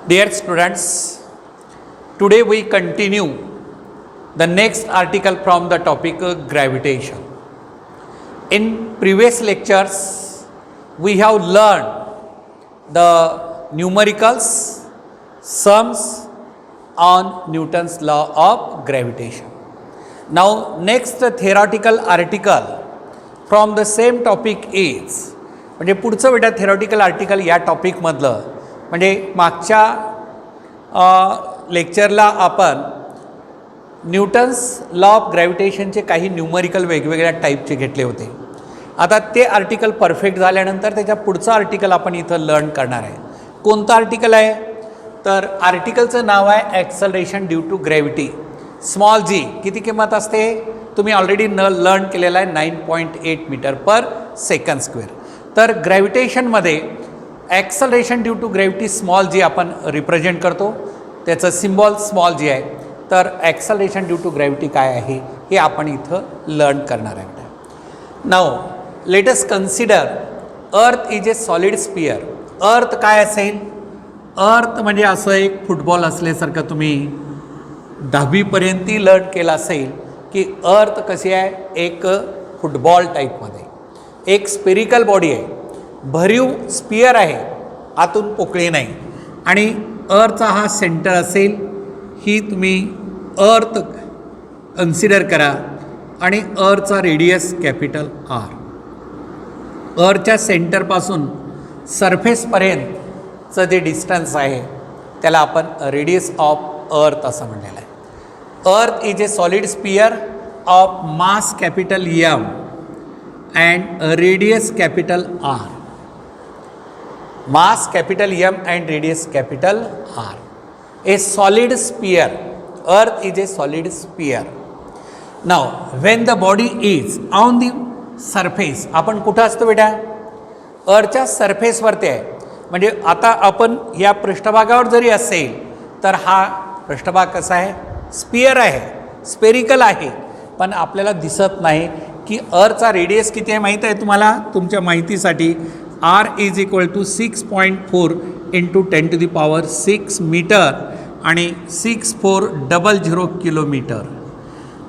Dear students, today we continue the next article from the topic gravitation. In previous lectures, we have learned the numericals, sums on Newton's law of gravitation. Now, next theoretical article from the same topic is, म्हणजे पुढचं बेटा theoretical article या टॉपिकमधलं, म्हणजे मागच्या लेक्चरला आपण Newton's law of ग्रॅव्हिटेशनचे काही numerical वेगवेगळ्या टाईपचे घेतले होते. आता ते आर्टिकल परफेक्ट झाल्यानंतर त्याच्या पुढचं आर्टिकल आपण इथं लर्न करणार आहे. कोणतं आर्टिकल आहे तर आर्टिकलचं नाव आहे acceleration due to gravity. Small G किती किंमत असते तुम्ही ऑलरेडी लर्न केलेला आहे 9.8 मीटर पर सेकंड स्क्वेअर. तर ग्रॅव्हिटेशनमध्ये acceleration due to gravity small G आपण रिप्रेझेंट करतो, त्याचं सिम्बॉल स्मॉल जी आहे. तर ॲक्सलरेशन ड्यू टू ग्रॅव्हिटी काय आहे हे आपण इथं लर्न करणार आहे. Now let us consider earth is a solid sphere. Earth काय असेल, अर्थ म्हणजे असं एक फुटबॉल असल्यासारखं तुम्ही 10वीपर्यंत लर्न केलं असेल की अर्थ कशी आहे, एक फुटबॉल टाईपमध्ये एक स्पेरिकल बॉडी आहे, भरीव स्पियर आहे, आतून पोकळी नाही. आणि अर्थचा हा सेंटर असेल, ही तुम्ही अर्थ कन्सिडर करा. आणि अर्थचा रेडियस कॅपिटल आर. अर्थच्या सेंटरपासून सरफेसपर्यंतचं जे डिस्टन्स आहे त्याला आपण रेडियस ऑफ अर्थ असं म्हणलेलं आहे. Earth is a solid sphere of mass capital M and radius capital R. mass capital M and radius capital R. A solid sphere. Earth is a solid sphere. Now, when the body is on the surface, आपण कुठं असतो बेटा, अर्थच्या सरफेसवरती आहे. म्हणजे आता आपण या पृष्ठभागावर जरी असेल तर हा पृष्ठभाग कसा आहे, स्पियर आहे, स्पेरिकल आहे, पण आपल्याला दिसत नाही की अर्थचा रेडियस किती आहे माहीत आहे तुम्हाला. तुमच्या माहितीसाठी R is equal to 6.4 into 10 to the power 6 metre आणि 6400 किलोमीटर.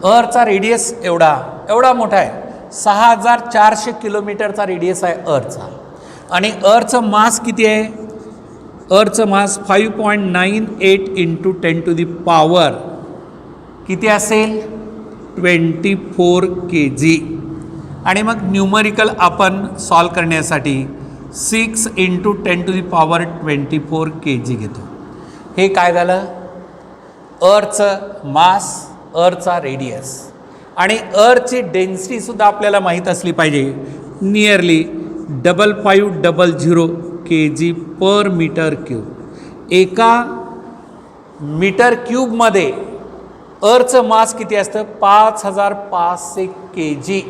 अर्थचा रेडियस एवढा मोठा आहे, 6400 किलोमीटरचा रेडियस आहे अर्थचा. आणि अर्थचं मास किती आहे, अर्थचं मास 5.98 इंटू 10 to the power किती असेल 24 kg. आणि मग न्यूमरिकल आपण सॉल्व करण्यासाठी 6 into 10 to the power 24 kg घेतो. हे काय झालं, अर्थचं मास, अर्थचा रेडियस. आणि अर्थची डेन्सिटीसुद्धा आपल्याला माहीत असली पाहिजे, नियरली 5500 kg पर मीटर क्यूब. एका मीटर क्यूबमध्ये अर्थचं मास किती असतं, 5500 kg.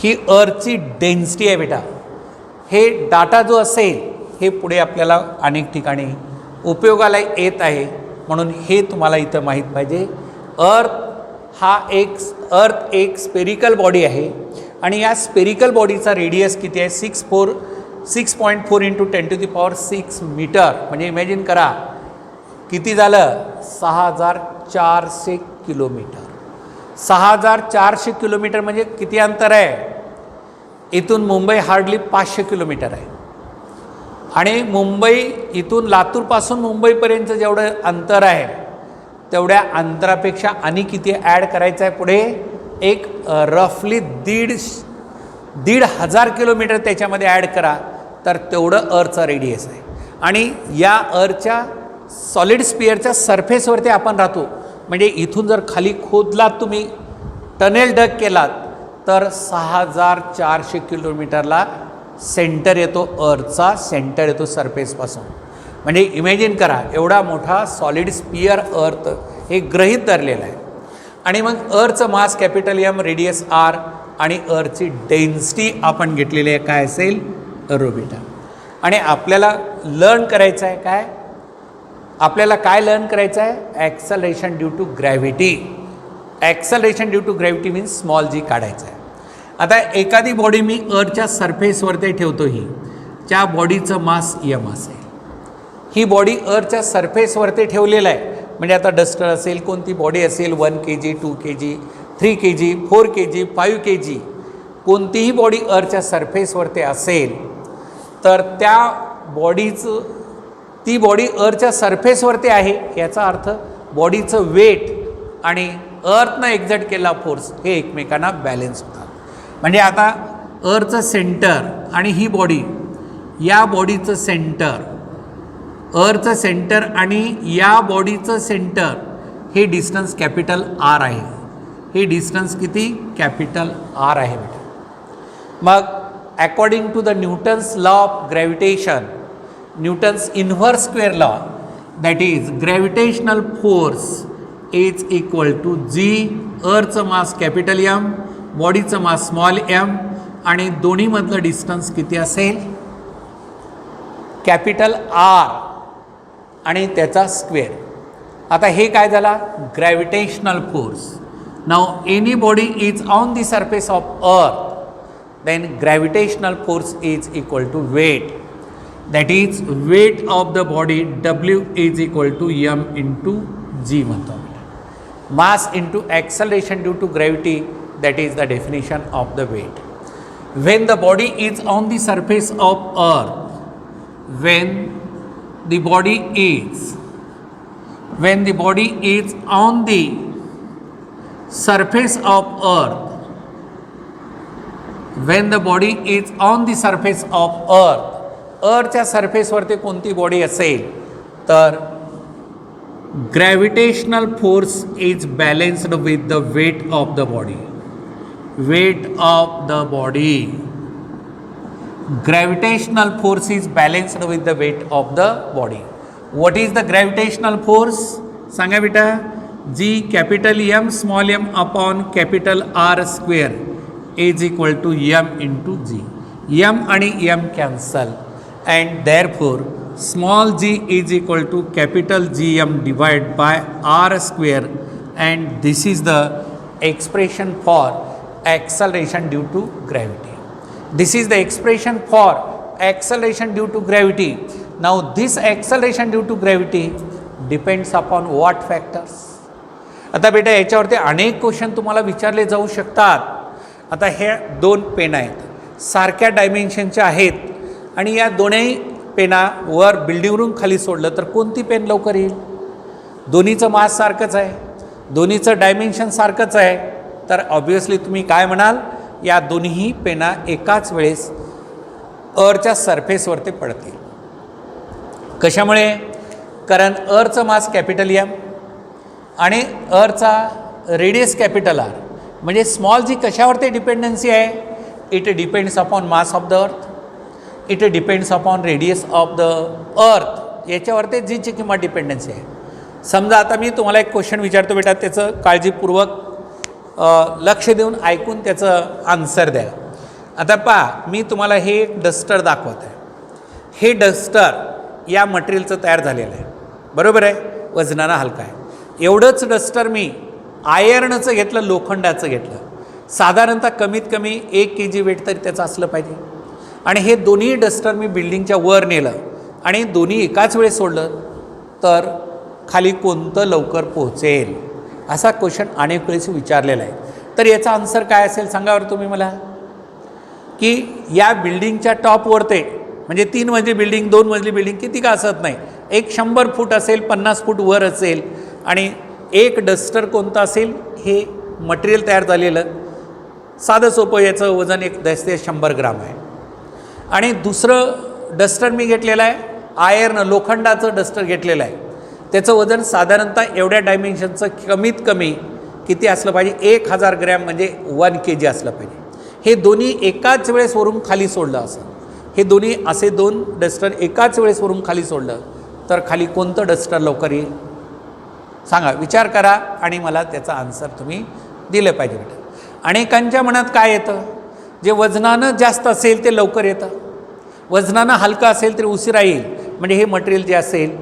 ही अर्थची डेन्सिटी आहे बेटा. हे डाटा जो असेल हे पुढे आपल्याला अनेक ठिकाणी उपयोगाला येत आहे, म्हणून हे तुम्हाला इथं माहीत पाहिजे. अर्थ एक स्पेरिकल बॉडी आहे आणि या स्पेरिकल बॉडीचा रेडियस किती आहे 6.4 into 10 to the power 6 metre. म्हणजे इमॅजिन करा किती झालं, 6400 किलोमीटर. 6400 किलोमीटर म्हणजे किती अंतर आहे, इथून मुंबई हार्डली 500 किलोमीटर आहे. आणि मुंबई इथून लातूरपासून मुंबईपर्यंतचं जेवढं अंतर आहे तेवढ्या अंतरापेक्षा आणि किती ॲड करायचं आहे पुढे, एक रफली 1,500 किलोमीटर त्याच्यामध्ये ॲड करा तर तेवढं अर्थचा रेडियस आहे. आणि या अर्थच्या सॉलिड स्पियरच्या सरफेसवरती आपण राहतो. म्हणजे इथून जर खाली खोदलात तुम्ही, टनेल डग केलात तर 6400 किलोमीटरला सेंटर येतो, अर्थचा सेंटर येतो सरफेसपासून. म्हणजे इमॅजिन करा एवढा मोठा सॉलिड स्पियर अर्थ हे गृहीत धरलेलं आहे. आणि मग अर्थचं mass capital M, radius R आणि अर्थची डेन्सिटी आपण घेतलेली आहे काय असेल, रोबीटा. आणि आपल्याला लर्न करायचं आहे काय, आपल्याला काय लर्न करायचं आहे, acceleration due to gravity. Acceleration due to gravity means small G काढायचं आहे. आता एखादी बॉडी मी अर्थच्या सरफेसवरती ठेवतो, ही त्या बॉडीचं मास एम असेल. ही बॉडी अर्थच्या सरफेसवरती ठेवलेलं आहे. म्हणजे आता डस्टर असेल, कोणती बॉडी असेल 1 kg 2 kg 3 kg 4 kg 5 kg कोणतीही बॉडी अर्थच्या सरफेसवरती असेल तर त्या बॉडीचं ती बॉडी अर्थच्या सरफेसवरती आहे याचा अर्थ बॉडीचं वेट आणि अर्थनं एक्झर्ट केलेला फोर्स हे एकमेकांना बॅलेन्स होतात. म्हणजे आता अर्थचं सेंटर आणि ही बॉडी, या बॉडीचं सेंटर, अर्थचं सेंटर आणि या बॉडीचं सेंटर हे डिस्टन्स कॅपिटल आर आहे. हे डिस्टन्स किती? कॅपिटल आर आहे बेटा. मग according to the Newton's law of gravitation, Newton's inverse square law, that is gravitational force is equal to G, अर्थचं मास कॅपिटल एम, बॉडीचं मास स्मॉल एम आणि दोन्हीमधलं distance किती असेल? कॅपिटल आर आणि त्याचा स्क्वेअर. आता हे काय झाला? Gravitational force. Now any body is on the surface of अर्थ, then gravitational force is equal to weight, that is weight of the body W is equal to m into g म्हणतो. mass into acceleration due to gravity, that is the definition of the weight. When the body is on the surface of earth, when the body is on the surface of earth, when the body is on the surface of earth, अर्थच्या सरफेसवरती कोणती body असेल तर gravitational force is balanced with the weight of the body. Weight of the body, gravitational force is balanced with the weight of the body. What is the gravitational force? सांगा बेटा. G capital M small M upon capital R square is equal to m into g. m आणि m cancel and therefore small g is equal to capital Gm divided by r square, and this is the expression for acceleration due to gravity. This is the expression for acceleration due to gravity. Now this acceleration due to gravity depends upon what factors? आता बेटा याच्यावरती अनेक question तुम्हाला विचारले जाऊ शकतात. आता हे 2 पेन आहेत, सारख्या डायमेन्शनच्या आहेत आणि या दोन्ही पेना वर बिल्डिंगवरून खाली सोडलं तर कोणती पेन लवकर येईल? दोन्हीचं मास सारखंच आहे, दोन्हीचं डायमेन्शन सारखंच आहे, तर ऑब्व्हियसली तुम्ही काय म्हणाल? या दोन्ही पेना एकाच वेळेस अर्थच्या सरफेसवरती पडतील. कशामुळे? कारण अर्थचं मास कॅपिटल एम आणि अर्थचा रेडियस कॅपिटल आर. म्हणजे स्मॉल जी कशावरती डिपेंडन्सी आहे? It depends upon mass of the अर्थ, it depends upon radius of the अर्थ. याच्यावरती जीची किंमत डिपेंडन्सी आहे. समजा आता मी तुम्हाला एक क्वेश्चन विचारतो बेटा, त्याचं काळजीपूर्वक लक्ष देऊन ऐकून त्याचं आन्सर द्या. आता पहा, मी तुम्हाला हे एक डस्टर दाखवत आहे. हे डस्टर या मटेरियलचं तयार झालेलं आहे, बरोबर आहे, वजनानं हलका आहे. एवढंच डस्टर मी आयर्नचं घेतलं, लोखंडाचं घेतलं, साधारणतः कमीत कमी 1 kg वेट तरी त्याचं असलं पाहिजे. आणि हे दोन्ही डस्टर मी बिल्डिंगच्या वर नेलं आणि दोन्ही एकाच वेळेस सोडलं तर खाली कोणतं लवकर पोहोचेल? असा क्वेश्चन अनेक वेळेस विचारलेला आहे. तर याचा आन्सर काय असेल सांगा बरं तुम्ही मला. की या बिल्डिंगच्या टॉपवरते, म्हणजे 3 मजली बिल्डिंग 2 मजली बिल्डिंग किती का असत नाही, एक 100 फूट असेल, 50 फूट वर असेल आणि एक डस्टर कोणतं असेल? हे मटेरियल तयार झालेलं साधं सोपं, याचं वजन 10 ते 100 ग्राम आहे. आणि दुसरं डस्टर मी घेतलेलं आहे आयर्न, लोखंडाचं डस्टर घेतलेलं आहे, त्याचं वजन साधारणतः एवढ्या डायमेन्शनचं कमीत कमी किती असलं पाहिजे? 1000 ग्रॅम म्हणजे 1 kg असलं पाहिजे. हे दोन्ही एकाच वेळेस वरून खाली सोडलं असं, हे दोन्ही असे 2 डस्टर एकाच वेळेस वरून खाली सोडलं तर खाली कोणतं डस्टर लवकर येईल? सांगा, विचार करा आणि मला त्याचा आन्सर तुम्ही दिलं पाहिजे बेटा. अनेकांच्या मनात काय येतं? जे वजनानं जास्त असेल ते लवकर येतं, वजनानं हलकं असेल तर उशिरा येईल. म्हणजे हे मटेरियल जे असेल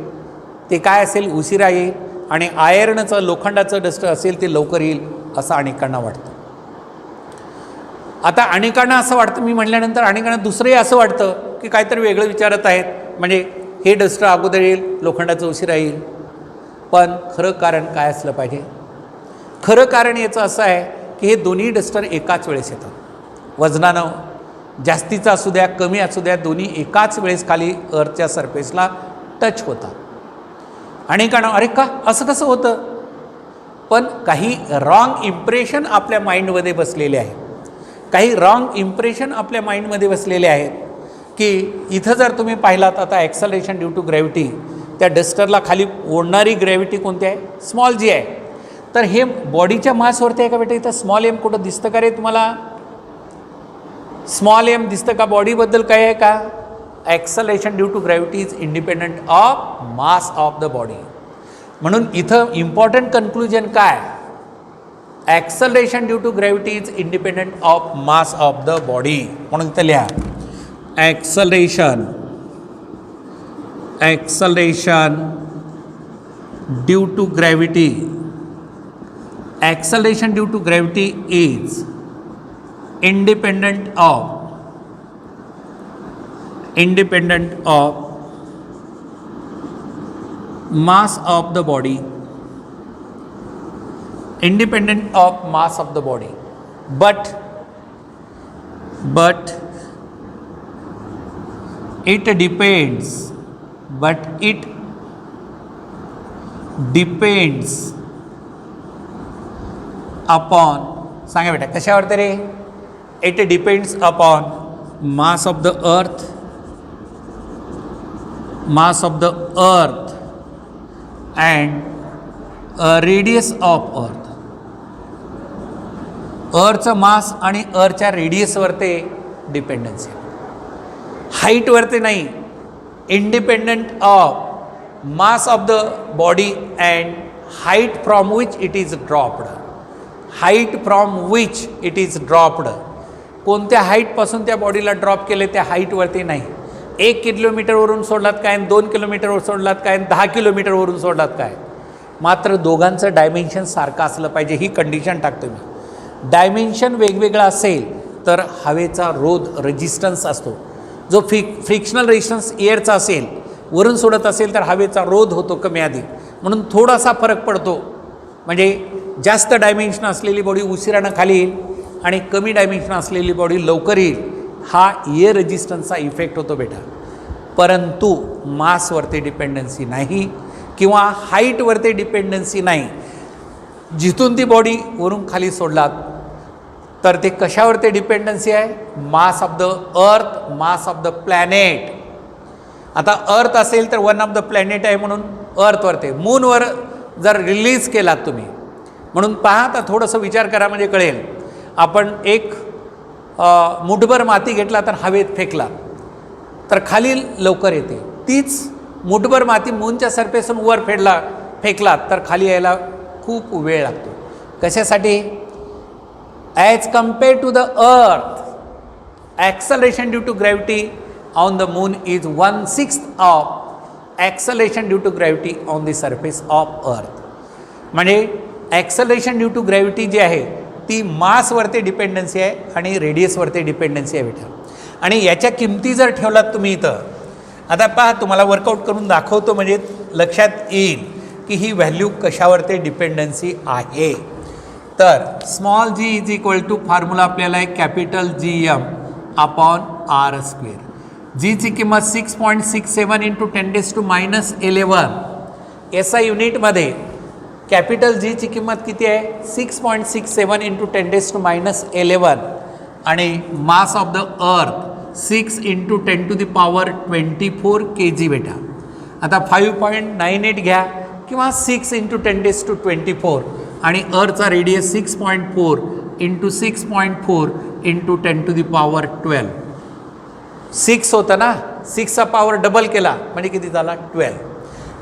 ते काय असेल? उशिरा येईल. आणि आयर्नचं, लोखंडाचं डस्टर असेल ते लवकर येईल असं अनेकांना वाटतं. आता अनेकांना असं वाटतं, मी म्हटल्यानंतर अनेकांना दुसरंही असं वाटतं की काहीतरी वेगळं विचारत आहेत. म्हणजे हे डस्टर अगोदर येईल, लोखंडाचं उशिरा येईल. पण खरं कारण काय असलं पाहिजे? खरं कारण याचं असं आहे की हे दोन्ही डस्टर एकाच वेळेस येतात. वजनानं जास्तीचा असू द्या कमी असू द्या, दोन्ही एकाच वेळेस खाली अर्थच्या सरफेसला टच होतात. अनेकांना अरे का असं कसं होतं? पण काही रॉंग इम्प्रेशन आपल्या माइंडमध्ये बसलेले आहेत. काही रॉंग इम्प्रेशन आपल्या माइंडमध्ये बसलेले आहेत की इथं जर तुम्ही पाहिलात आता ॲक्सलरेशन ड्यू टू ग्रॅव्हिटी, त्या डस्टरला खाली ओढणारी ग्रॅव्हिटी कोणती आहे? स्मॉल जी आहे. तर हे बॉडीच्या मासवरती आहे का बेटा? इथं स्मॉल एम कुठं दिसतं का रे तुम्हाला? स्मॉल एम दिसतं का? बॉडीबद्दल काय आहे का? Acceleration due to gravity is independent of mass of the body. म्हणून इथं इम्पॉर्टंट कन्क्लुजन काय? Acceleration due to gravity is independent of mass of the body. म्हणून इथं लिहा acceleration due to gravity. Acceleration due to gravity is independent of mass of the body, independent of mass of the body, but it depends upon, सांगा बेटा कशावर रे? It depends upon mass of the earth and radius of earth. अर्थचं मास आणि अर्थच्या रेडियसवरती dependency आहे, हाईटवरती नाही. Independent of mass of the body and height from which it is dropped. कोणत्या हाईटपासून त्या बॉडीला drop केले त्या हाईटवरती नाही. 1 किलोमीटरवरून सोडलात काय, 2 किलोमीटरवर सोडलात काय, 10 किलोमीटरवरून सोडलात काय, मात्र दोघांचं डायमेन्शन सारखं असलं पाहिजे. ही कंडिशन टाकतो मी. डायमेन्शन वेगवेगळा असेल तर हवेचा रोध रेजिस्टन्स असतो. जो फ्रिक्शनल रेजिस्टन्स एअरचा असेल, वरून सोडत असेल तर हवेचा रोध होतो कमी अधिक, म्हणून थोडासा फरक पडतो. म्हणजे जास्त डायमेन्शन असलेली बॉडी उशिरानं खाली येईल आणि कमी डायमेन्शन असलेली बॉडी लवकर येईल. हा एअर रेजिस्टन्सचा इफेक्ट होतो बेटा. परंतु मासवरती डिपेंडन्सी नाही किंवा हाईटवरती डिपेंडन्सी नाही. जिथून ती बॉडी वरून खाली सोडलात तर ते कशावरती डिपेंडन्सी आहे? मास ऑफ द अर्थ, मास ऑफ द प्लॅनेट. आता अर्थ असेल तर वन ऑफ द प्लॅनेट आहे म्हणून अर्थवरती. मूनवर जर रिलीज केलात तुम्ही, म्हणून पहा आता थोडंसं विचार करा म्हणजे कळेल. आपण एक मुठभर माती घेतला तर हवेत फेकला तर खाली लवकर येते. तीच मुठभर माती मूनच्या सरफेसहून वर फेकलात तर खाली यायला खूप वेळ लागतो. कशासाठी? As compare to the earth, acceleration due to gravity on the moon is 1/6 of acceleration due to gravity on the surface of earth. म्हणजे ॲक्सलरेशन ड्यू टू ग्रॅव्हिटी जी आहे ती मासवरती डिपेंडन्सी आहे आणि रेडियसवरती डिपेंडन्सी आहे बेटा. आणि याच्या किमती जर ठेवलात तुम्ही इथं, आता पहा तुम्हाला वर्कआउट करून दाखवतो म्हणजे लक्षात येईल की ही व्हॅल्यू कशावरती डिपेंडन्सी आहे. तर small G is equal to formula आपल्याला आहे कॅपिटल GM अपॉन R². जीची किंमत 6.67 इंटू 10⁻11. SI युनिटमध्ये कॅपिटल जीची किंमत किती आहे? 6.67 इंटू 10⁻11 आणि मास ऑफ द अर्थ 6 इंटू 10⁻24 kg बेटा. आता 5.98 घ्या किंवा 6 इंटू 10⁻24 आणि अर्थचा रेडियस 6.4 इंटू 6.4 इंटू 10⁻12. 6 होतं ना, 6चा पॉवर डबल केला म्हणजे किती झाला? 12.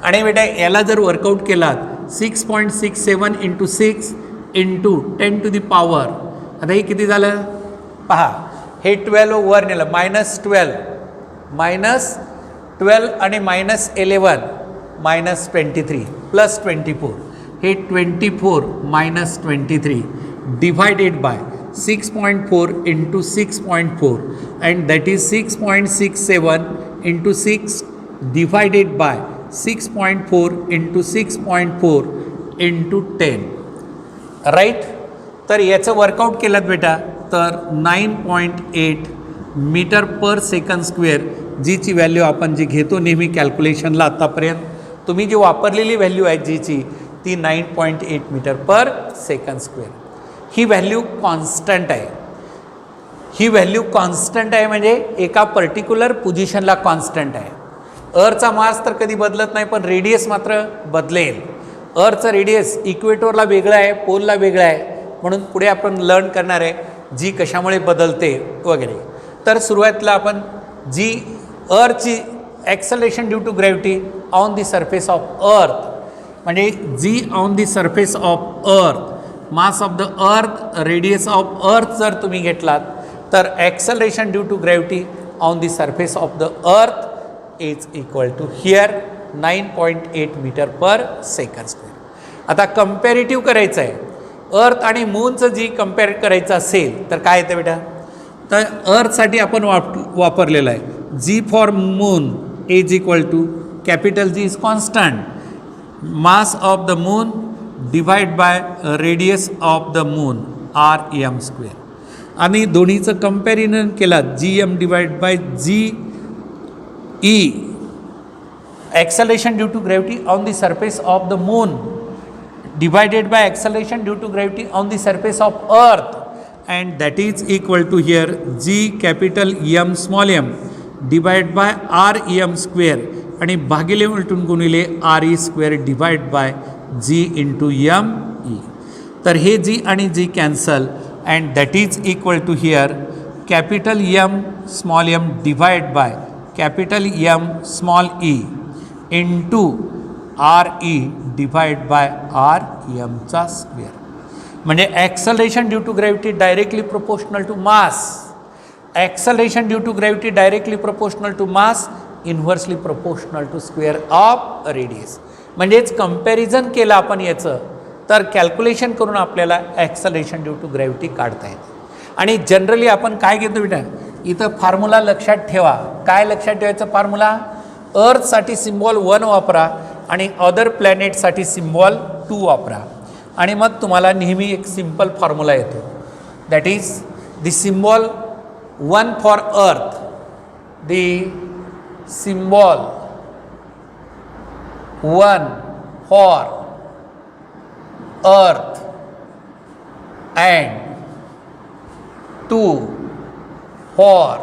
आणि बेटा याला जर वर्कआउट केलात 6.67 इंटू 6 इंटू 10⁻, आता हे किती झालं पहा. हे 12 वर नेलं, -12 आणि -11 -23 प्लस 24. हे 24 -23 divided by 6.4 into 6.4 and that is 6.67 into 6 divided by 6.4 into 6.4 into 10 right. तर याचं वर्कआउट केलं बेटा तर 9.8 मीटर पर सेकंड स्क्वेअर, जीची व्हॅल्यू आपण जी घेतो नेहमी कॅल्क्युलेशनला आत्तापर्यंत तुम्ही जी वापरलेली व्हॅल्यू आहे जीची ती 9.8 मीटर पर सेकंड स्क्वेअर. ही व्हॅल्यू कॉन्स्टंट आहे. ही व्हॅल्यू कॉन्स्टंट आहे म्हणजे एका पर्टिक्युलर पोझिशनला कॉन्स्टंट आहे. अर्थचा मास तर कधी बदलत नाही पण रेडियस मात्र बदलेल. अर्थचं रेडियस इक्वेटोरला वेगळं आहे, पोलला वेगळं आहे, म्हणून पुढे आपण लर्न करणार आहे जी कशामुळे बदलते वगैरे. तर सुरुवातीला आपण जी अर्थची acceleration due to gravity on the surface of earth म्हणजे G on the surface of earth, mass of the earth, radius of earth जर तुम्ही घेतलात तर acceleration due to gravity on the surface of the earth is equal to here 9.8 metre per second square. आता comparative करायचं आहे अर्थ आणि मूनचं जी compare करायचं असेल तर काय येतं बेटा. तर अर्थसाठी आपण वापरलेलं आहे G for moon is equal to capital G is constant, mass of the moon divide by radius of the moon RM square. आणि दोन्हीचं कम्पॅरिझन केलं GM divide by GE acceleration due to gravity on the surface of the moon divided by acceleration due to gravity on the surface of earth, and that is equal to here G capital M small m divided by REM square आणि भागिले उलटून गुणिले RE square divided by G into ME. तर हे G आणि G cancel and that is equal to here capital M small m divided by capital M small e into RE divide by REMचा square. म्हणजे acceleration due to gravity directly proportional to mass. Acceleration due to gravity directly proportional to mass, inversely proportional to square of radius. म्हणजेच comparison केलं आपण याचं तर calculation करून आपल्याला ॲक्सलेरेशन due to gravity काढता येते. आणि जनरली आपण काय घेतो बेटा इथं फॉर्म्युला लक्षात ठेवा. काय लक्षात ठेवायचं फॉर्म्युला. अर्थसाठी सिम्बॉल 1 वापरा आणि अदर प्लॅनेटसाठी सिम्बॉल 2 वापरा आणि मग तुम्हाला नेहमी एक सिम्पल फॉर्म्युला येतो. That is the symbol 1 for earth, the symbol 1 for earth and 2 for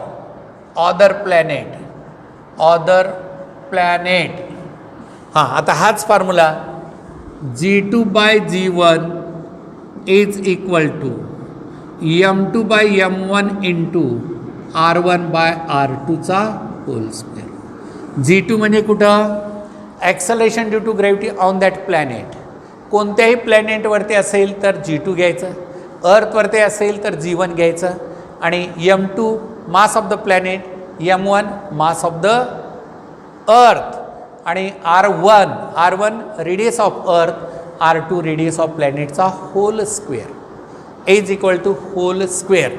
other planet. हां, आता हाच formula G2 by G1 is equal to M2 by M1 into R1 by R2चा होल स्क्वेअर. G2 म्हणजे कुठं acceleration due to gravity on that planet. कोणत्याही प्लॅनेटवरती असेल तर G2 घ्यायचं, अर्थवरती असेल तर G1 घ्यायचं आणि M2 mass of the planet, M1 mass of the earth आणि R1 radius of earth, R2 radius of प्लॅनेटचा whole square is equal to whole square.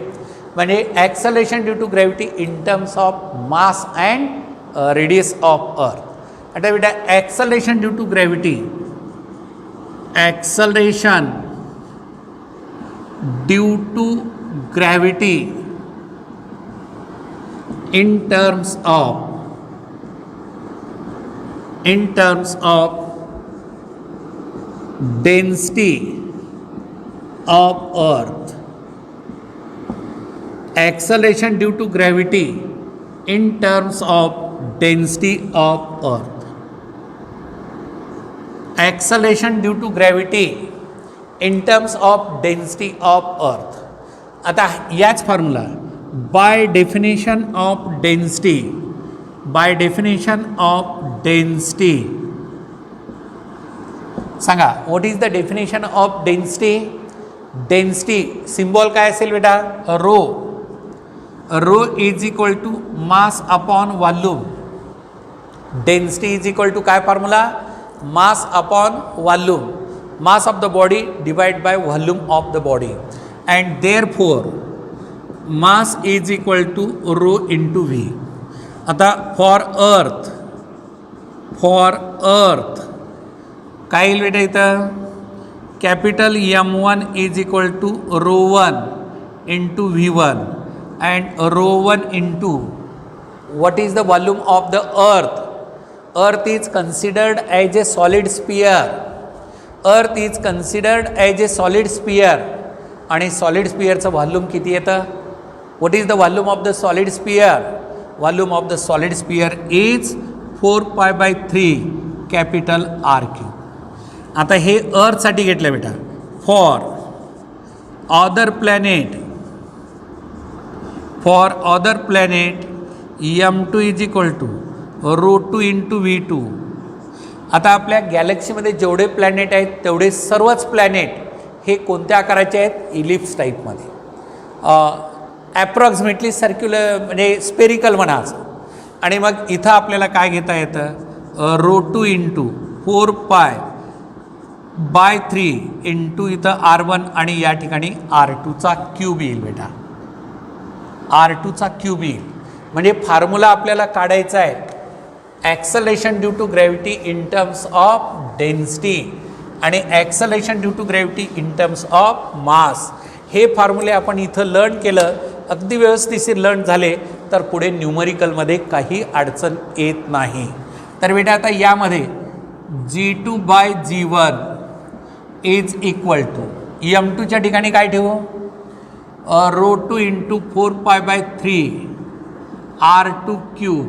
म्हणजे acceleration due to gravity in terms of mass and radius of earth. आता बेटा acceleration due to gravity, acceleration due to gravity in terms of density of earth, acceleration due to gravity in terms of density of earth, acceleration due to gravity in terms of density of earth. आता याच formula by definition of density, सांगा what is the definition of density. Density symbol काय असेल बेटा rho. Rho is equal to mass upon volume. Density is equal to काय formula mass upon volume, mass of the body divide by volume of the body and therefore mass is equal to rho into V. आता for earth for earth काय येईल बेटा इथं capital M1 is equal to ρ1 into V1 and ρ1 into what is the volume of the earth. Earth is considered as a solid sphere. Earth is considered as a solid sphere. आणि solid स्पियरचं volume किती येतं. What is the volume of the solid sphere. Volume of the solid sphere is 4π/3 capital R3. आता हे अर्थसाठी घेतलं बेटा. For other planet M2 is equal to ρ2 into V2. आता आपल्या गॅलेक्सीमध्ये जेवढे प्लॅनेट आहेत तेवढे सर्वच प्लॅनेट हे कोणत्या आकाराचे आहेत. इलिप्स टाईपमध्ये ॲप्रॉक्सिमेटली सर्क्युलर म्हणजे स्पेरिकल म्हणायचं. आणि मग इथं आपल्याला काय घेता येतं ρ2 इंटू 4π/3 इंटू इथं R1 आणि या ठिकाणी R2चा क्यूब येईल बेटा. R2चा क्यूब येईल. म्हणजे फॉर्म्युला आपल्याला काढायचा आहे acceleration due to gravity in terms of density आणि acceleration due to gravity in terms of mass. हे फॉर्म्युले आपण इथं लर्न केलं अगदी व्यवस्थितशीर लर्न झाले तर पुढे न्यूमरिकलमध्ये काही अडचण येत नाही. तर बेटा आता यामध्ये G2/G1 इज इक्वल टू M2च्या ठिकाणी काय ठेवू ρ2 into 4π/3 R2 cube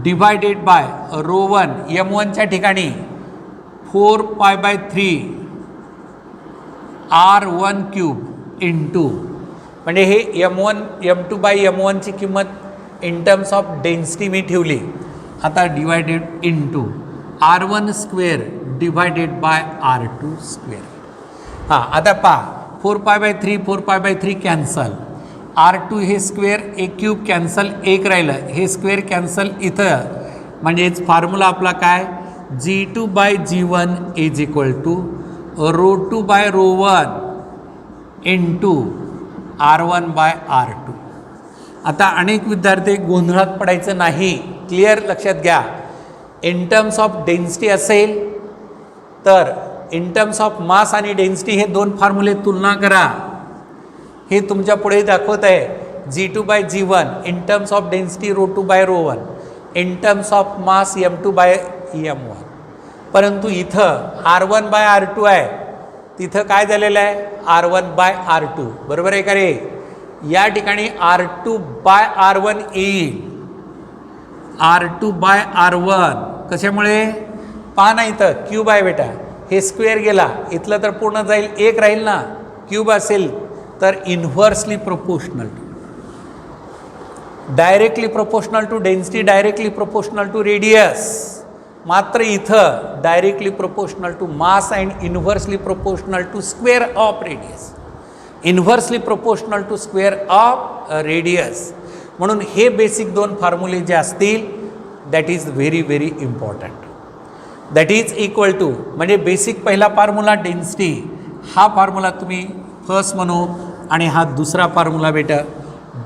divided by ρ1 M1च्या ठिकाणी 4π/3 R1 क्यूब इंटू म्हणजे हे M2/M1ची किंमत इन टर्म्स ऑफ डेन्सिटी मी ठेवली. आता divided into R1 square divided by R2 square. हां आता पहा 4π/3 कॅन्सल. R2 हे स्क्वेअर एक क्यूब कॅन्सल एक राहिलं हे स्क्वेअर कॅन्सल इथं म्हणजेच फॉर्म्युला आपला काय G2/G1 is equal to ρ2/ρ1 into R1/R2. आता अनेक विद्यार्थी गोंधळात पडायचं नाही. क्लिअर लक्षात घ्या. इन टर्म्स ऑफ डेन्सिटी असेल तर इन टर्म्स ऑफ मास आणि डेन्सिटी हे दोन फॉर्म्युले तुलना करा. हे तुमच्या पुढे दाखवत आहे G2/G1 in terms of density ρ2/ρ1 in terms of mass M2/M1. परंतु इथं R1/R2 आहे तिथं काय झालेलं आहे R1/R2 बरोबर आहे का रे. या ठिकाणी R2/R1 येईल. R2/R1 कशामुळे पहा ना इथं क्यूब आहे बेटा हे स्क्वेअर गेला इथलं तर पूर्ण जाईल एक राहील ना. क्यूब असेल तर inversely proportional to directly proportional to density directly proportional to radius. मात्र इथं directly proportional to mass and inversely proportional to square of radius. Inversely proportional to square of radius. म्हणून हे बेसिक दोन फॉर्म्युले जे असतील that is very very important. That is equal to म्हणजे basic पहिला फॉर्म्युला डेन्सिटी हा फॉर्म्युला तुम्ही फर्स्ट म्हणू आणि हा दुसरा फॉर्म्युला बेटा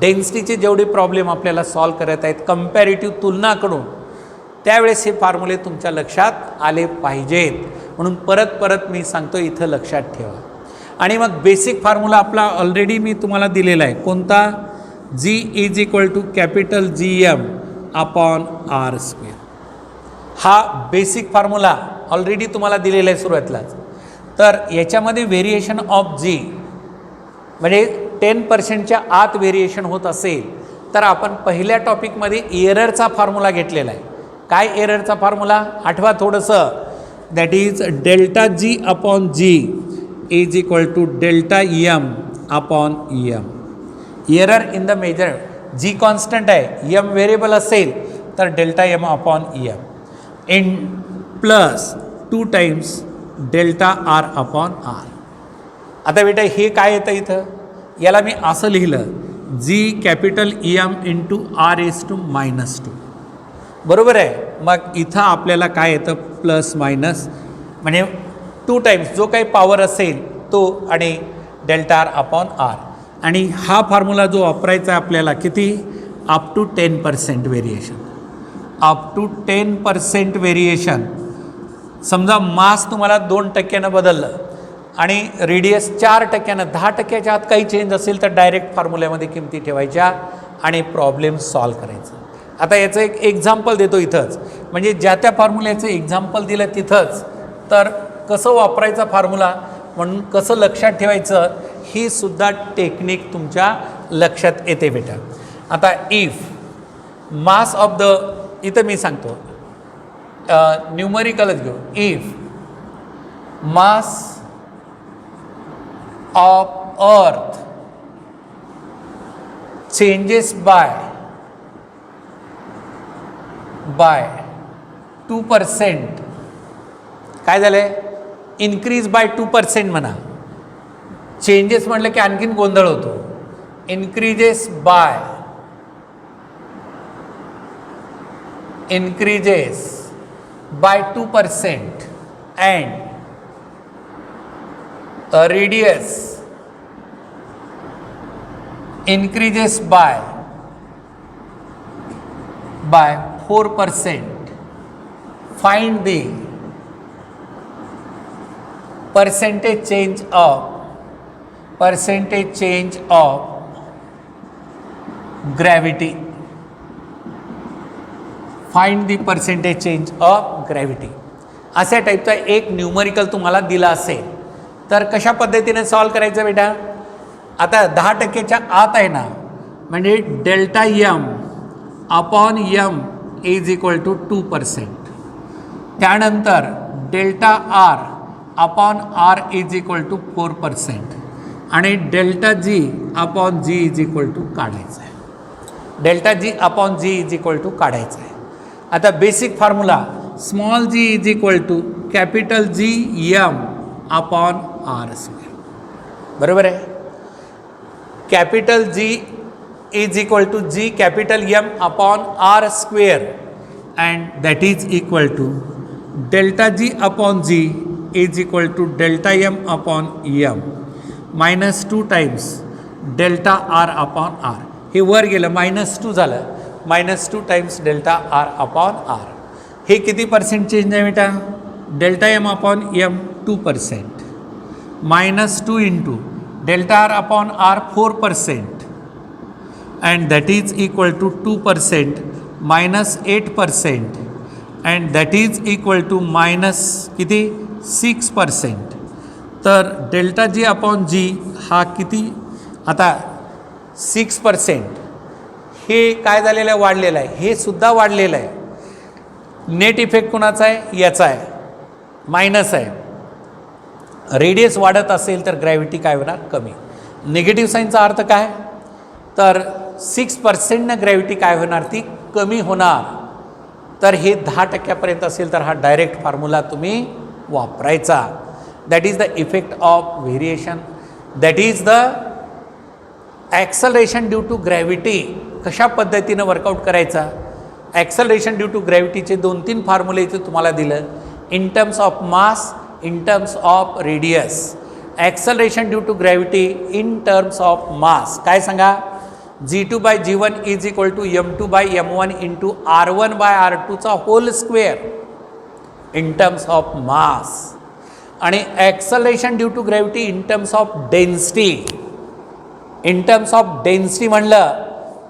डेन्सिटीचे जेवढे प्रॉब्लेम आपल्याला सॉल्व करत आहेत कंपॅरेटिव्ह तुलना करून त्यावेळेस हे फॉर्म्युले तुमच्या लक्षात आले पाहिजेत. म्हणून परत परत मी सांगतो इथं लक्षात ठेवा. आणि मग बेसिक फॉर्म्युला आपला ऑलरेडी मी तुम्हाला दिलेला आहे कोणता G is equal to capital GM/R². हा बेसिक फॉर्म्युला ऑलरेडी तुम्हाला दिलेला आहे सुरुवातीलाच. तर याच्यामध्ये व्हेरिएशन ऑफ G म्हणजे 10%च्या आत व्हेरिएशन होत असेल तर आपण पहिल्या टॉपिकमध्ये एररचा फॉर्म्युला घेतलेला आहे. काय एररचा फॉर्म्युला आठवा थोडंसं. That is ΔG/G is equal to ΔM/M. Error in the measure G constant आहे M व्हेरिएबल असेल तर ΔM/M in plus 2 times ΔR/R. आता बेटा हे काय येतं इथं याला मी असं लिहिलं G capital EM into R⁻². बरोबर आहे. मग इथं आपल्याला काय येतं प्लस मायनस म्हणजे 2 टाइम्स जो काही पॉवर असेल तो आणि ΔR/R. आणि हा फॉर्म्युला जो वापरायचा आहे आपल्याला किती up to 10% variation. Up to 10% variation. समजा मास तुम्हाला 2% बदललं आणि रेडियस 4%, 10%च्या आत काही चेंज असेल तर डायरेक्ट फॉर्म्युल्यामध्ये किमती ठेवायच्या आणि प्रॉब्लेम सॉल्व करायचा. आता याचं एक एक्झाम्पल देतो इथंच, म्हणजे ज्या त्या फॉर्म्युल्याचं एक्झाम्पल दिलं तिथंच, तर कसं वापरायचा फॉर्म्युला म्हणून कसं लक्षात ठेवायचं ही सुद्धा टेक्निक तुमच्या लक्षात येते बेटा. आता इफ मास ऑफ द, इथं मी सांगतो न्यूमरिकलच घेऊ. If mass of earth changes by 2%, काय झालंय, इन्क्रीज बाय 2% म्हणा. चेंजेस म्हटलं की आणखीन गोंधळ होतो. increases by 2% and a radius increases by 4%. Find the percentage change of gravity. Find the percentage change of gravity. अशा टाईपचा एक न्यूमरिकल तुम्हाला दिला असेल तर कशा पद्धतीने सॉल्व करायचं बेटा. आता 10%च्या आत आहे ना, म्हणजे delta M upon M is equal to 2%. त्यानंतर delta R upon R is equal to 4% आणि delta g upon g is equal to काढायचं आहे. Delta g upon g is equal to काढायचं आहे. आता basic formula small G is equal to capital G M upon R square. बरोबर आहे. Capital G is equal to g capital M upon R square and that is equal to delta g upon g is equal to delta M upon M minus 2 times delta R upon R. हे वर गेलं -2 झालं, -2 times delta R upon R. हे किती percent change आहे बेटा. Delta M upon M 2%, -2 into delta R upon R 4% and that is equal to 2% -8% and that is equal to किती 6%. तर डेल्टा जी अपॉन जी हा किती आता 6%. हे काय झालेलं आहे, वाढलेलं आहे. हे सुद्धा वाढलेलं आहे. नेट इफेक्ट कोणाचा आहे, याचा आहे, मायनस आहे. रेडियस वाढत असेल तर ग्रॅव्हिटी काय होणार, कमी. निगेटिव्ह साईनचा अर्थ काय, तर 6%नं ग्रॅव्हिटी काय होणार, ती कमी होणार. तर हे 10%पर्यंत असेल तर हा डायरेक्ट फॉर्म्युला तुम्ही वापरायचा. That is the effect of variation, that is the acceleration due to gravity. कशा पद्धतीनं वर्कआउट करायचा. ॲक्सलरेशन ड्यू टू ग्रॅव्हिटीचे 2-3 फॉर्म्युले इथे तुम्हाला दिलं. In terms of mass, in terms of radius. Acceleration due to gravity in terms of mass काय सांगा, g2/g1 is equal to m2/m1 into r1/r2चा whole square in terms of mass. आणि acceleration due to gravity in terms of density. In terms of density म्हणलं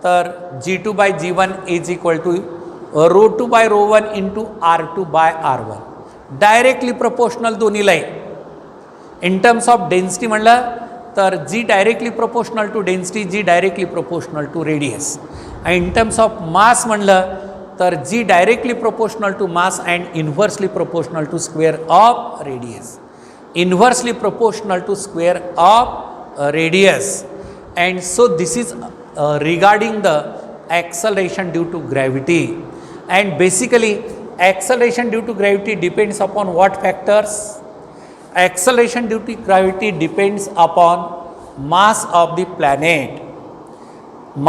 तर g2/g1 is equal to ρ2/ρ1 into r2/r1. Directly proportional दोन्हीला आहे. In terms of density म्हणलं तर g directly proportional to density, g directly proportional to radius. आणि in terms of mass म्हणलं तर g directly proportional to mass and inversely proportional to square of radius. Inversely proportional to square of radius. And so this is regarding the acceleration due to gravity. And basically acceleration due to gravity depends upon what factors? Acceleration due to gravity depends upon mass of the planet,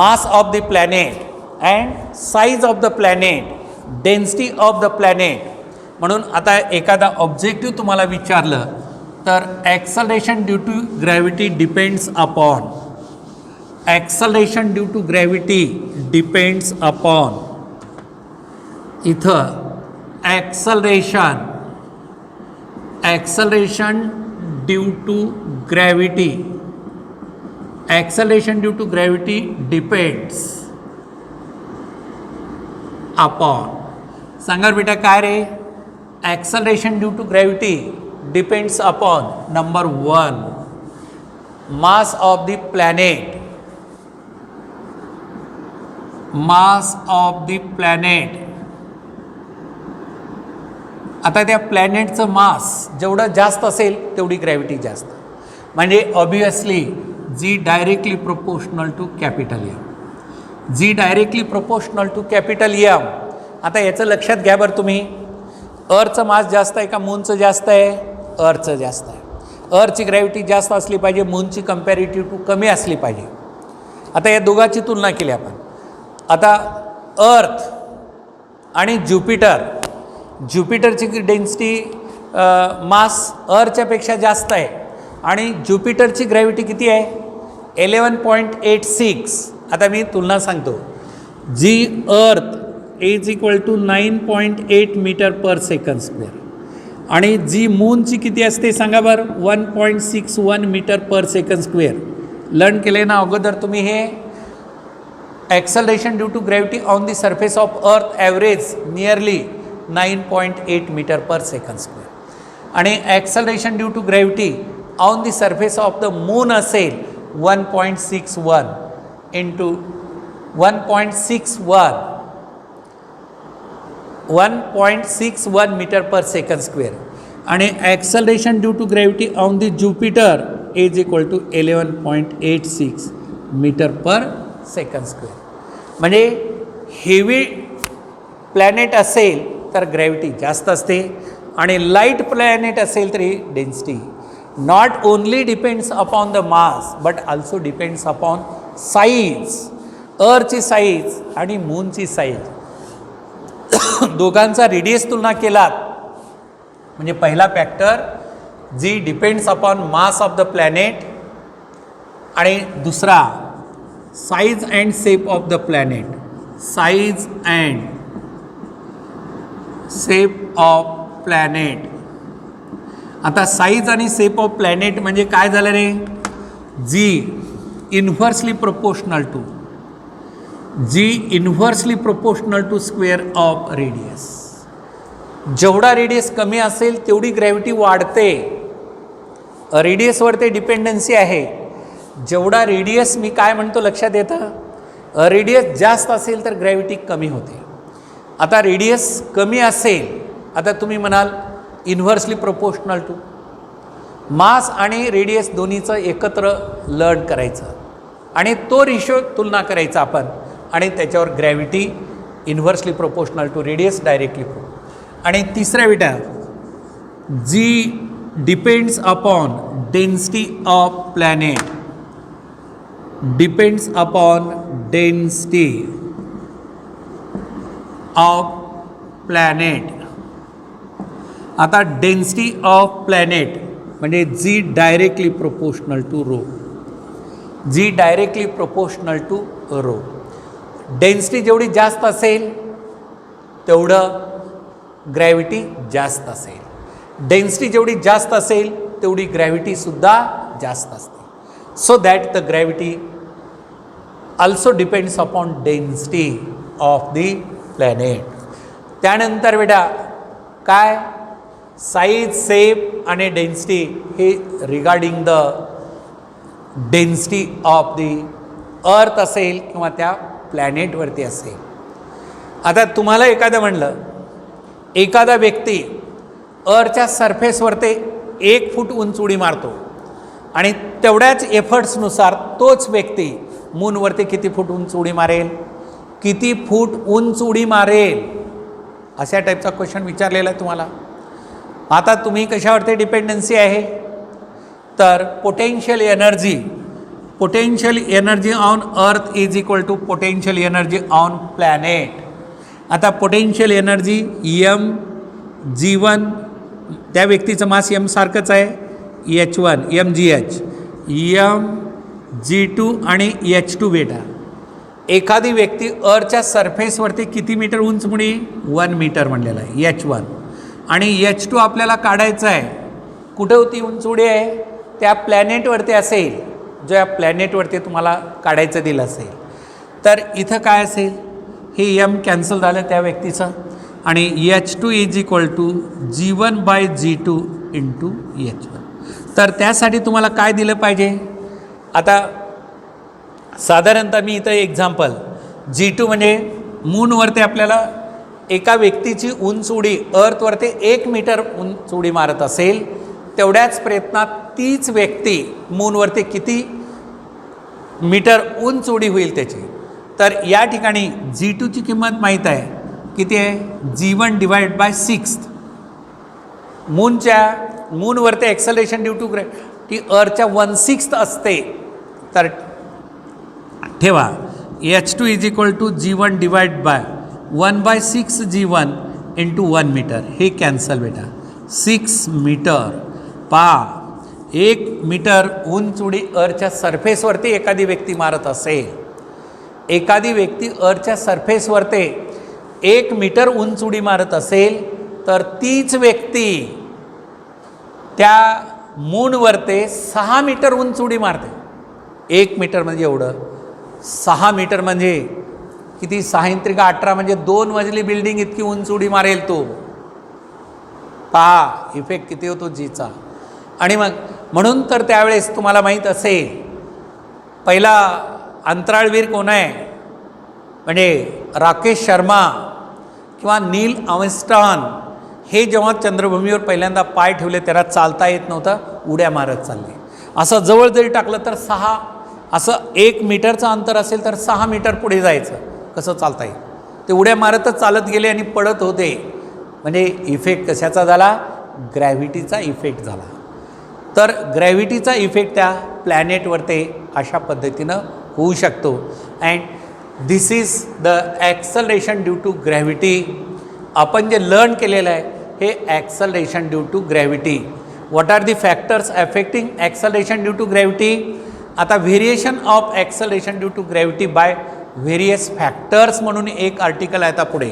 mass of the planet and size of the planet, density of the planet. म्हणून आता एखादा objective तुम्हाला विचारलं तर acceleration due to gravity depends upon, acceleration due to gravity depends upon इथं acceleration due to gravity, acceleration due to gravity depends upon, सांगा बेटा काय रे, acceleration due to gravity depends upon number 1 mass of the planet, mass of the planet. आता त्या प्लॅनेटचं मास जेवढं जास्त असेल तेवढी ग्रॅव्हिटी जास्त, म्हणजे obviously g directly proportional to capital M, g directly proportional to capital M. आता याचं लक्षात घ्या बरं तुम्ही, अर्थचं मास जास्त आहे का मूनचं जास्त आहे? अर्थचं जास्त आहे. अर्थची ग्रॅव्हिटी जास्त असली पाहिजे, मूनची कम्पॅरेटिव्ह टू कमी असली पाहिजे. आता या दोघांची तुलना केली आपण. आता अर्थ आणि ज्युपिटर, ज्युपिटरची डेन्सिटी मास अर्थच्यापेक्षा जास्त आहे आणि ज्युपिटरची ग्रॅव्हिटी किती आहे? 11.86. आता मी तुलना सांगतो. G earth is equal to 9.8 metre per second square आणि जी मूनची किती असते सांगा बरं? 1.61 metre per second square. Learn केले ना अगोदर तुम्ही हे. Acceleration due to gravity on the surface of earth average nearly 9.8 metre per second square आणि acceleration due to gravity on the surface of the moon असेल 1.61 into 1.61 metre per second square आणि acceleration due to gravity on the Jupiter is equal to 11.86 metre per second square. म्हणजे heavy planet असेल तर gravity जास्त असते आणि light planet असेल तरी density not only depends upon the mass but also depends upon size. अर्थची size आणि मूनची साईज दोघांचा रेडियस तुलना केलात म्हणजे पहिला factor g depends upon mass of the planet आणि दुसरा size and shape of the planet, size and shape of planet. आता साईज आणि शेप ऑफ प्लॅनेट म्हणजे काय झालं रे? G inversely proportional to square of radius. जेवढा रेडियस कमी असेल तेवढी ग्रॅव्हिटी वाढते. रेडियसवर ते डिपेंडन्सी आहे. जेवढा रेडियस मी काय म्हणतो लक्षात येतं? रेडियस जास्त असेल तर ग्रॅव्हिटी कमी होते. आता रेडियस कमी असेल, आता तुम्ही म्हणाल इन्व्हर्सली प्रोपोर्शनल टू मास आणि रेडियस दोन्हीचं एकत्र लर्न करायचं आणि तो रेशो तुलना करायचा आपण आणि त्याच्यावर gravity inversely proportional to radius directly आणि तिसऱ्या विटा g depends upon density of planet, depends upon density of planet. आता डेन्सिटी ऑफ प्लॅनेट म्हणजे g directly proportional to rho, g directly proportional to rho. Density जेवढी जास्त असेल तेवढं gravity जास्त असेल. डेन्सिटी जेवढी जास्त असेल तेवढी ग्रॅव्हिटीसुद्धा जास्त असते. So that the gravity also depends upon density of the planet. त्यानंतर बेटा काय? साईज, शेप आणि डेन्सिटी हे regarding the density of the अर्थ असेल किंवा त्या प्लॅनेटवरती असेल. आता तुम्हाला एखादं म्हणलं एखादा व्यक्ती अर्थच्या सरफेसवरती 1 फूट उंच उडी मारतो आणि तेवढ्याच एफर्ट्सनुसार तोच व्यक्ती मूनवरती किती फूट उंच उडी मारेल? किती फूट उंच उडी मारेल? अशा टाईपचा क्वेश्चन विचारलेला आहे तुम्हाला. आता तुम्ही कशावरती डिपेंडन्सी आहे? तर potential energy on earth is equal to potential energy on planet. आता पोटेन्शियल एनर्जी mg1 त्या व्यक्तीचं मास m सारखंच आहे, h1 mgh, mg2 आणि h2 बेटा. एखादी व्यक्ती अरच्या सरफेसवरती किती मीटर उंचमुडी 1 मीटर म्हणलेलं आहे H1 आणि H2 आपल्याला काढायचं आहे. कुठे होती उंचउडी आहे? त्या प्लॅनेटवरती असेल, जो या प्लॅनेटवरती तुम्हाला काढायचं दिलं असेल. तर इथं काय असेल? हे M कॅन्सल झालं त्या व्यक्तीचं आणि H2 is equal to G1/G2 into H1. तर त्यासाठी तुम्हाला काय दिलं पाहिजे? आता साधारणतः मी इथं एक्झाम्पल G2 म्हणजे मूनवरती आपल्याला एका व्यक्तीची उंचउडी अर्थवरती 1 मीटर उंचउडी मारत असेल, तेवढ्याच प्रयत्नात तीच व्यक्ती मूनवरती किती मीटर उंचउडी होईल त्याची. तर या ठिकाणी G2ची किंमत माहीत आहे किती आहे? G1/6. मूनवरती ॲक्सलरेशन ड्यू टू ग्रॅव्हिटी अर्थच्या 1/6 असते. तर ठेवा H2 is equal to G1/1/6 G1 into 1 metre. हे कॅन्सल बेटा. 6 मीटर 1 मीटर उंचउडी अर्थच्या सरफेसवरती एखादी व्यक्ती मारत असेल, एखादी व्यक्ती अर्थच्या सरफेसवरती 1 मीटर उंचउडी मारत असेल, तर तीच व्यक्ती त्या मूनवरती 6 मीटर उंचउडी मारते. 1 मीटर म्हणजे एवढं, 6 मीटर म्हणजे किती? 6×18 म्हणजे 2 मजली बिल्डिंग इतकी उंचउडी मारेल तो. पहा इफेक्ट किती होतो जीचा. आणि मग म्हणून तर त्यावेळेस तुम्हाला माहीत असेल, पहिला अंतराळवीर कोण आहे? म्हणजे राकेश शर्मा किंवा नील आर्मस्ट्रॉंग. हे जेव्हा चंद्रभूमीवर पहिल्यांदा पाय ठेवले, त्याला चालता येत नव्हतं, उड्या मारत चालले. असं जवळ जरी टाकलं तर 6, असं 1 मीटरचं अंतर असेल तर 6 मीटर पुढे जायचं, कसं चालता येईल? ते उड्या मारतच चालत गेले आणि पडत होते. म्हणजे इफेक्ट कशाचा झाला? ग्रॅव्हिटीचा इफेक्ट झाला. तर ग्रॅव्हिटीचा इफेक्ट त्या प्लॅनेटवरती अशा पद्धतीनं होऊ शकतो. And this is the acceleration due to gravity. आपण जे लर्न केलेलं आहे हे acceleration due to gravity. What are the factors affecting acceleration due to gravity? आता variation of acceleration due to gravity by various factors म्हणून एक article आहे. आता पुढे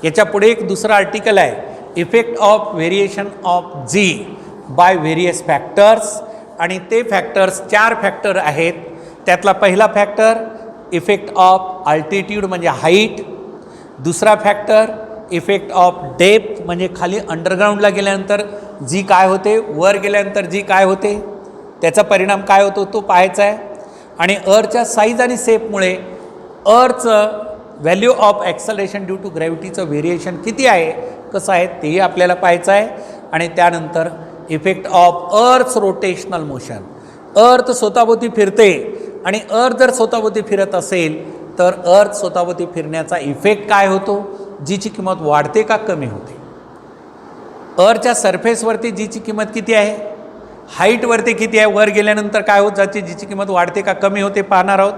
याच्या पुढे एक दुसरं आर्टिकल आहे, effect of variation of g by various factors. आणि ते फॅक्टर्स 4 फॅक्टर आहेत. त्यातला पहिला फॅक्टर इफेक्ट ऑफ अल्टिट्यूड म्हणजे हाईट. दुसरा फॅक्टर इफेक्ट ऑफ डेप्थ म्हणजे खाली अंडरग्राऊंडला गेल्यानंतर जी काय होते, वर गेल्यानंतर जी काय होते, त्याचा परिणाम काय होतो तो पाहायचा आहे. आणि अर्थच्या साईज आणि शेपमुळे अर्थचं value of acceleration due to ग्रॅव्हिटीचं व्हेरिएशन किती आहे, कसं आहे तेही आपल्याला पाहायचं आहे. आणि त्यानंतर effect of earth's rotational motion. Earth स्वतःभोवती फिरते आणि अर्थ जर स्वतःभोवती फिरत असेल तर अर्थ स्वतःभोवती फिरण्याचा इफेक्ट काय होतो, जीची किंमत वाढते का कमी होते? अर्थच्या सरफेसवरती जीची किंमत किती आहे, हाईटवरती किती आहे, वर गेल्यानंतर काय होत जाते, जीची किंमत वाढते का कमी होते पाहणार आहोत.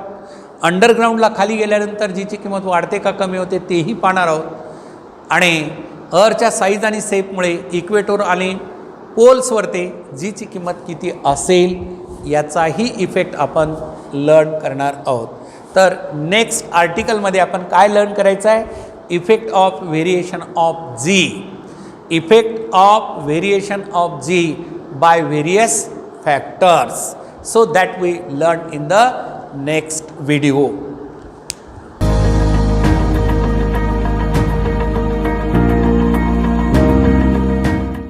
अंडरग्राऊंडला खाली गेल्यानंतर जीची किंमत वाढते का कमी होते तेही पाहणार आहोत. आणि अर्थच्या साईज आणि शेपमुळे इक्वेटोर आणि पोल्सवरती जीची किंमत किती असेल याचाही इफेक्ट आपण लर्न करणार आहोत. तर नेक्स्ट आर्टिकलमध्ये आपण काय लर्न करायचं आहे? Effect of variation of g. Effect of variation of g by various factors, so that we learn in the next video.